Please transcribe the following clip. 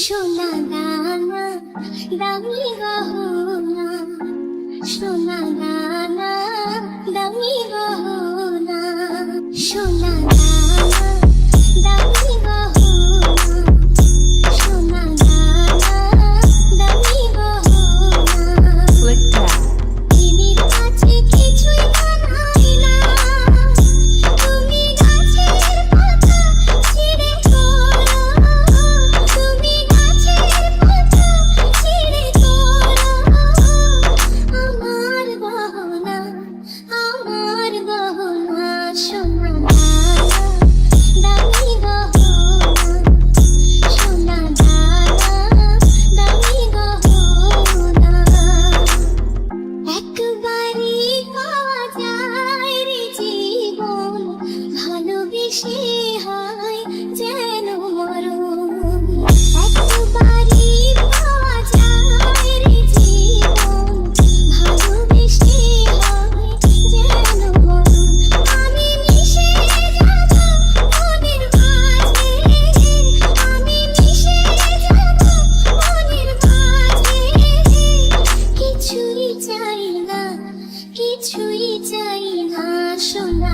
সোনা দানা দামি গহনা, সোনা দানা দামি গহনা, সোনা দানা দামি গহনা, সোনা দানা দামি গহনা। দিদির কাছে কিছুই বানাই না, তুমি গাছের পাতা ছিঁড়ে করো, তুমি গাছের পাতা ছিঁড়ে করো। আমার গহনা, আমার গহনা, সোনা দানা দামি গহনা, সোনা দানা দামি গহনা। একবারই পাওয়া যায় রে জীবন, ভালোবেসে হয় যেন মরণ। একবারই পাওয়া যায় রে জীবন, ভালোবেসে হয় যেন মরণ। আমি মিশে যাব মনের মাঝে, আমি মিশে যাব মনের মাঝে। কিছুই চাই না, কিছুই চাই না, সোনা।